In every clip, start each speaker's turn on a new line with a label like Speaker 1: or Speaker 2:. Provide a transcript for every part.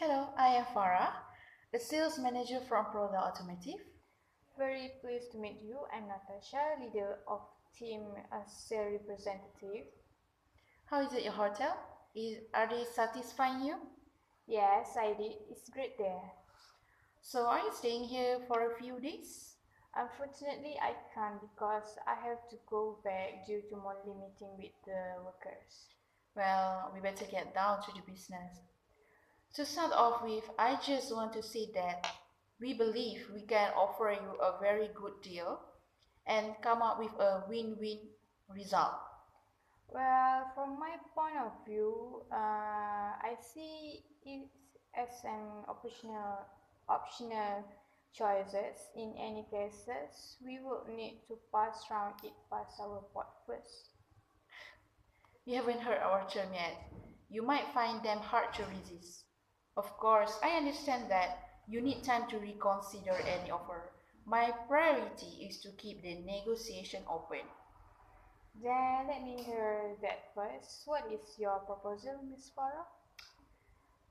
Speaker 1: Hello, I am Farrah, a sales manager from Proda Automotive.
Speaker 2: Very pleased to meet you. I'm Natasha, leader of team as sales representative.
Speaker 1: How is it your hotel? Are they satisfying you?
Speaker 2: Yes, I did. It's great there.
Speaker 1: So are you staying here for a few days?
Speaker 2: Unfortunately, I can't because I have to go back due to monthly meeting with the workers.
Speaker 1: Well, we better get down to the business. To start off with, I just want to say that we believe we can offer you a very good deal and come up with a win-win result.
Speaker 2: Well, from my point of view, I see it as an optional choices. In any cases, we will need to pass round it past our board first.
Speaker 1: You haven't heard our term yet. You might find them hard to resist. Of course, I understand that you need time to reconsider any offer. My priority is to keep the negotiation open.
Speaker 2: Then let me hear that first. What is your proposal, Miss Farrah?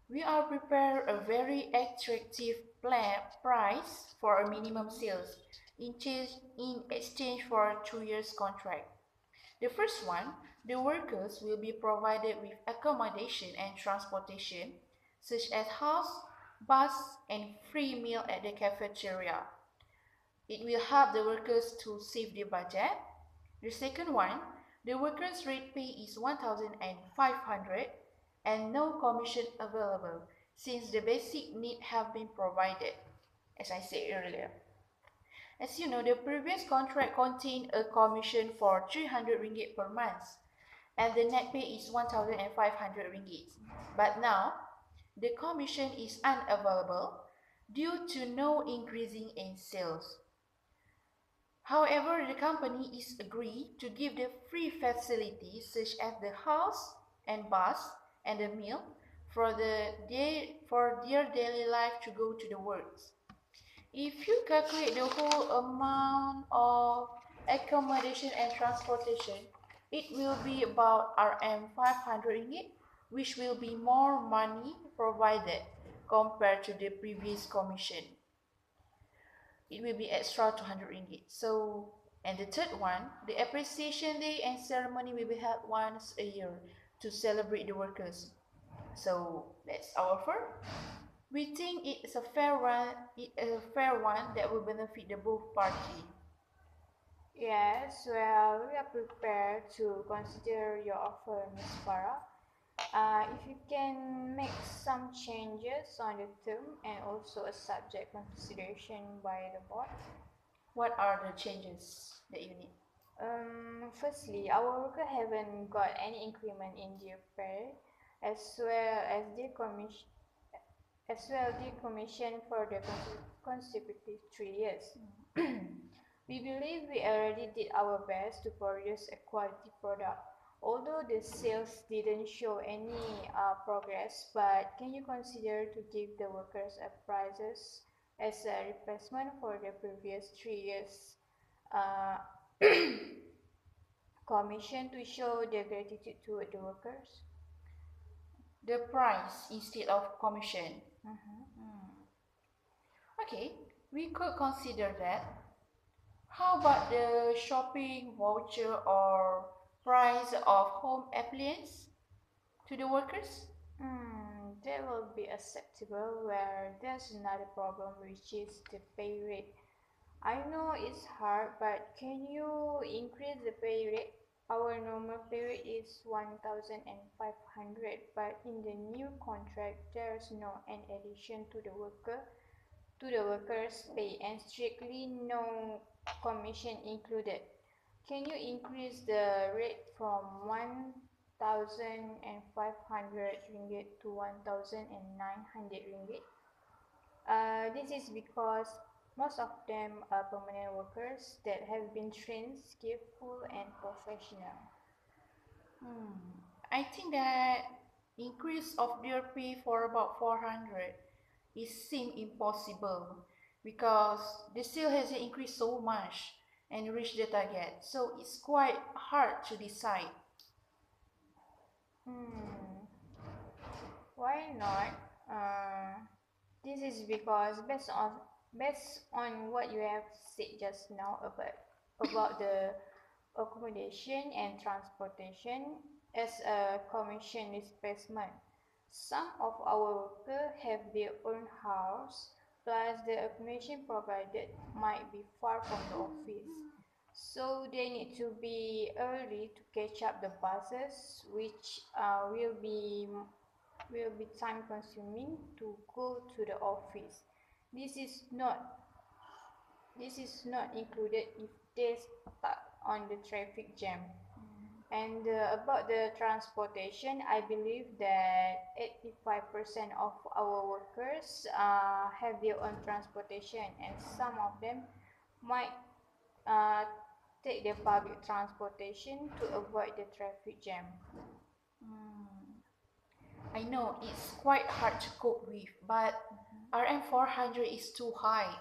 Speaker 1: We are prepared a very attractive price for a minimum sales in exchange for a 2 years contract. The first one, the workers will be provided with accommodation and transportation, such as house, bus, and free meal at the cafeteria. It will help the workers to save their budget. The second one, the workers' rate pay is 1,500 and no commission available since the basic need have been provided, as I said earlier. As you know, the previous contract contained a commission for 300 ringgit per month and the net pay is 1,500 ringgit. But now, the commission is unavailable due to no increasing in sales. However, the company is agreed to give the free facilities such as the house and bus and the meal for their daily life to go to the works. If you calculate the whole amount of accommodation and transportation, it will be about Rm 500 ringgit, which will be more money provided compared to the previous commission. It will be extra 200 ringgit. So, and the third one, the appreciation day and ceremony will be held once a year to celebrate the workers. So that's our offer. We think it's a fair one that will benefit the both parties.
Speaker 2: Yes, well, we are prepared to consider your offer, Ms. Farah. If you can make some changes on the term and also a subject consideration by the board.
Speaker 1: What are the changes that you need?
Speaker 2: Firstly, our worker haven't got any increment in their pay, as well as the commission for the consecutive 3 years. We believe we already did our best to produce a quality product. Although the sales didn't show any progress, but can you consider to give the workers a prizes as a replacement for the previous 3 years commission to show their gratitude to the workers?
Speaker 1: The price instead of commission. Okay, we could consider that. How about the shopping voucher or price of home appliance to the workers?
Speaker 2: That will be acceptable. Where there's another problem, which is the pay rate. I know it's hard, but can you increase the pay rate? Our normal pay rate is 1,500, but in the new contract, there's no an addition to the workers' pay and strictly no commission included. Can you increase the rate from 1,500 ringgit to 1,900 ringgit? This is because most of them are permanent workers that have been trained, skillful, and professional.
Speaker 1: I think that increase of their pay for about 400 seem impossible because the sale hasn't increased so much and reached the target, so it's quite hard to decide.
Speaker 2: Why not? This is because based on what you have said just now about the accommodation and transportation as a commission displacement. Some of our workers have their own house, plus the accommodation provided might be far from the office. So they need to be early to catch up the buses, which will be time consuming to go to the office. This is not included if they stuck on the traffic jam. And about the transportation, I believe that 85% of our workers have their own transportation, and some of them might uh, take the public transportation to avoid the traffic jam.
Speaker 1: I know it's quite hard to cope with, but RM400 is too high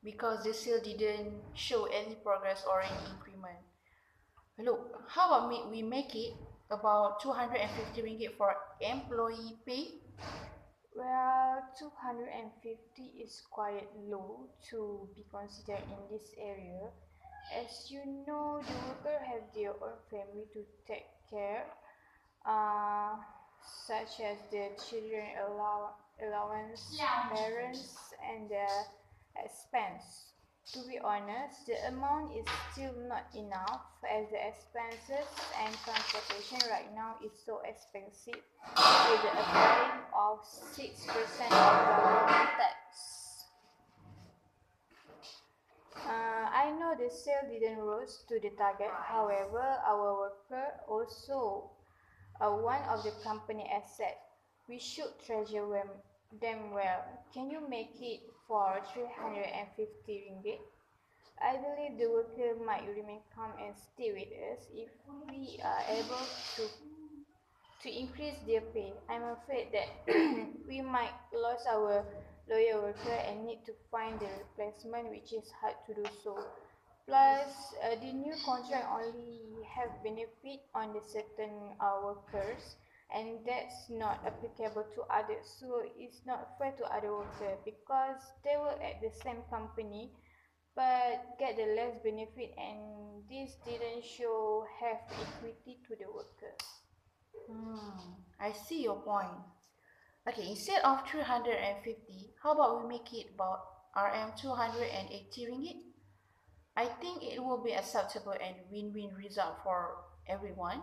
Speaker 1: because the sale didn't show any progress or any increment. Look, how about we make it about 250 ringgit for employee pay?
Speaker 2: Well, 250 is quite low to be considered in this area. As you know, the worker have their own family to take care, uh, such as the children allowance, parents, and the expense. To be honest, the amount is still not enough as the expenses and transportation right now is so expensive with the applying of 6% of government tax. I know the sale didn't rise to the target, however, our worker also one of the company asset. We should treasure them well. Can you make it for 350 ringgit? I believe the worker might remain calm and stay with us if we are able to increase their pay. I'm afraid that we might lose our loyal worker and need to find the replacement, which is hard to do so. Plus, the new contract only have benefit on the certain workers, and that's not applicable to others. So it's not fair to other workers because they work at the same company but get the less benefit, and this didn't show have equity to the workers.
Speaker 1: I see your point. Okay, instead of 350, how about we make it about RM 280 ringgit? I think it will be acceptable and win-win result for everyone.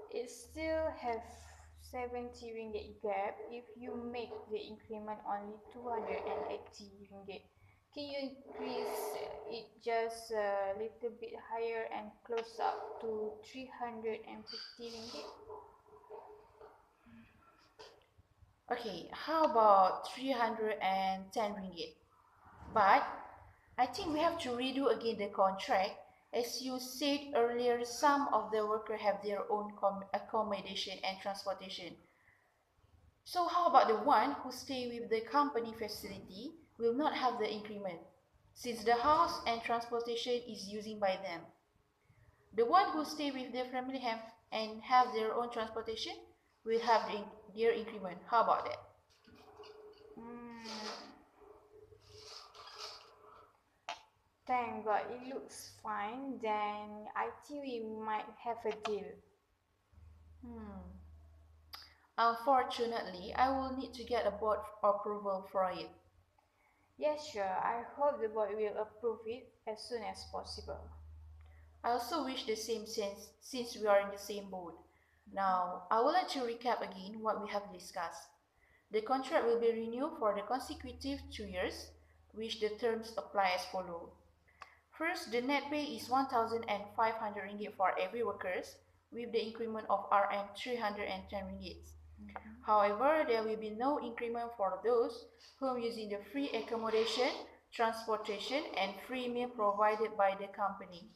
Speaker 2: It still have 70 ringgit gap if you make the increment only 280 ringgit. Can you increase it just a little bit higher and close up to 350 ringgit?
Speaker 1: Okay, how about 310 ringgit? But I think we have to redo again the contract. As you said earlier, some of the workers have their own accommodation and transportation. So how about the one who stay with the company facility will not have the increment, since the house and transportation is using by them. The one who stay with their family and have their own transportation will have their increment. How about that?
Speaker 2: Thank God, it looks fine. Then I think we might have a deal.
Speaker 1: Unfortunately, I will need to get a board approval for it.
Speaker 2: Yes, sure. I hope the board will approve it as soon as possible.
Speaker 1: I also wish the same since we are in the same boat. Now, I would like to recap again what we have discussed. The contract will be renewed for the consecutive 2 years, which the terms apply as follows. First, the net pay is 1,500 ringgit for every workers, with the increment of RM 310 ringgit. However, there will be no increment for those who are using the free accommodation, transportation, and free meal provided by the company.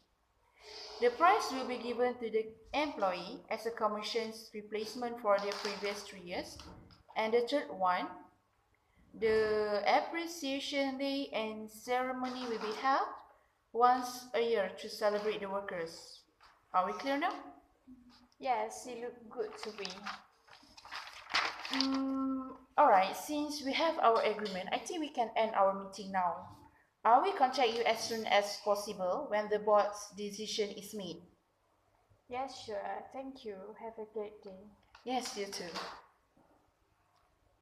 Speaker 1: The price will be given to the employee as a commission's replacement for the previous 3 years. And the third one, the appreciation day and ceremony will be held once a year to celebrate the workers. Are we clear now?
Speaker 2: Yes, it looks good to me.
Speaker 1: Alright, since we have our agreement, I think we can end our meeting now. I will contact you as soon as possible when the board's decision is made.
Speaker 2: Yes, sure. Thank you. Have a great day.
Speaker 1: Yes, you too.